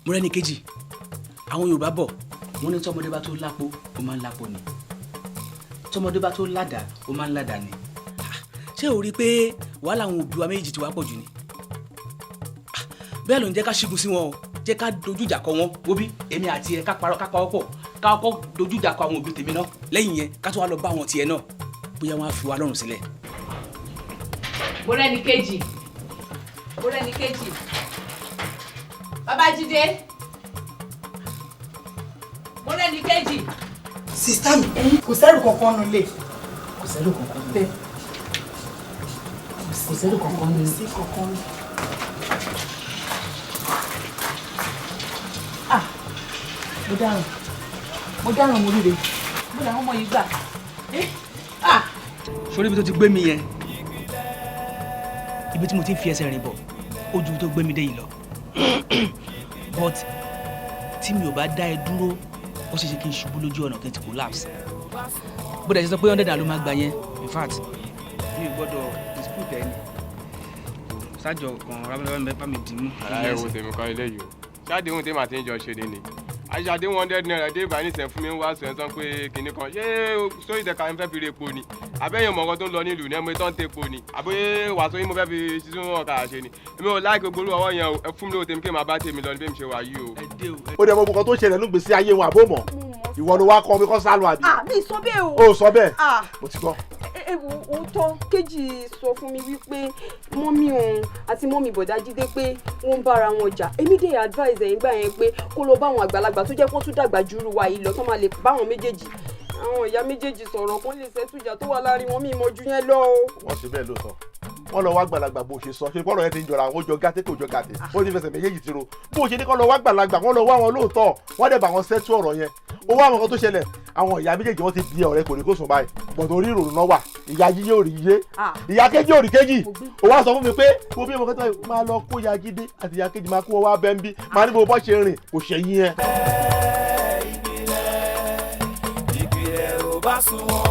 mo rẹ́ni kejì àwọn Yorùbá bọ̀ wọ́n ní tọmọdé bá tó lápò ó máa ń lápò ni tọmọdé bá tó ládàá ó máa ń ládàá ni ṣé o rí i pé wàhálà àwọn òbí wa méjì ti wá pọ̀ jù ni bẹ́ẹ̀ ló ń jẹ́ ká ṣígun sí wọn o jẹ́ ká dojú ìjà kọ wọn wóbí èmi àti ẹ ká pawọ́ pọ̀ ká kọ́ dojú ìjà kọ àwọn òbí tèmi náà lẹ́yìn yẹn ká tó wá lọ bá àwọn tiẹ̀ náà bóyá wọ́n á fi wa lọ́rùn sílẹ̀. mo rẹ́ni kejì Babájídé mo rẹ́ni kejì. sista mi kò sẹ́rù kankan nulẹ̀. kò sẹ́rù kankan bẹ́ẹ̀ kò sẹ́rù kankan nulẹ̀. sí kankan nulẹ̀. mo dáràn mo ríre mo làwọn ọmọ yìí gbà. sórí ibi tó ti gbé mi yẹn ibi tí mo ti ń fi ẹsẹ̀ rìn bọ̀ ó ju tó gbé mi dé yìí lọ but tí mi ò bá dá ẹ dúró ó ṣeé ṣe kí n ṣubú lójú ọ̀nà kí n ti collapse bó dẹ̀ ṣe sọ pé 100 naira ló máa gbà yẹn in fact mi ò gbọ́dọ̀ dispute ẹni ṣáàjọ kan rábẹ́rẹ́ bá mi dì mú. àlàyé wo tèmi kọ́ ilé yìí o ṣáàdì ohun tèmi àti ìjọ ṣe ni àṣàdé 100 naira dé ìbáyìí sẹ̀ fún mi ń wá sọ ẹ̀ sọ pé kinní kan ṣé sórí ìtẹ̀ka ń fẹ́ fi re epo ni àbẹ́yẹn mọ̀ọ́kan tó ń lọ nílùú ní ẹ̀mọ́ ìtọ́ ń tẹ epo ni àbóyé wàásù yín mo fẹ́ fi ṣíṣún ọ̀kà ṣe ni èmi ò láì gbogbo ọwọ́ yẹn o ẹ fún mi lóò tèmi kí n máa bá tèmi lọ ní bí mi ṣe wà yìí o. ó dẹ̀ mọ̀ nǹkan tó ṣẹlẹ̀ ní gbèsè ayé wọn àbó mọ̀ ìwọ ló wá kọ́ mi kọ́ sálọ àbí. mi sọ bẹ́ẹ̀ o. o sọ bẹ́ẹ̀ mo ti gbọ́. ewu òótọ́ kejì sọ fún mi wípé mọ́mí òun àti mọ́mí bọ̀dá Jídé pé wọ́n ń bára wọn jà èmi dé advice ẹ̀yìn gbà yẹn pé kó lọ bá àwọn àgbàlagbà tó jẹ́ kó tún dàgbà jùrù wa yìí lọ tó máa lè bá àwọn méjèèjì àwọn ìyá méjèèjì sọ̀rọ̀ kó lè ṣẹ́tùjà tó wà láàrin wọn mímọ́ ju yẹn lọ o. wọ́n ṣe bẹ́ẹ̀ lóòótọ́ wọ́n lọ wá gbàlagbà bó ṣe sọ ṣe bọ́ọ̀lù yẹn ti ń jọra àwọn ó jọ gàtẹ́ kò jọ gàtẹ́ ó ti fẹsẹ̀ méjèèjì tiro bó ṣe ní kọ́ lọ wá gbàlagbà wọ́n lọ wá wọn lóòótọ́ wọ́n dẹ̀ bá wọn ṣẹ́tù ọ̀rọ̀ yẹn ó wá àwọn kan tó ṣẹlẹ̀ àwọn ìyá méjèèjì wọ́n ti di ọ̀rẹ́ kò ní kó sùn báyìí bọ̀dọ̀ orí ìrònú náà wà ìyá yíyé ò rí yé ìyá kejì ò rí kejì ó wá sọ fún mi pé mo bí ọmọ kẹta máa lọ kó ìyá Jídé àti ìyá kejì máa kó wọn wá bẹ́ẹ̀ ń bí máa ní bó bọ́ ṣe rìn kò ṣẹ̀yìn ẹ. ìpìlẹ̀ ò bá sùn wọ́n.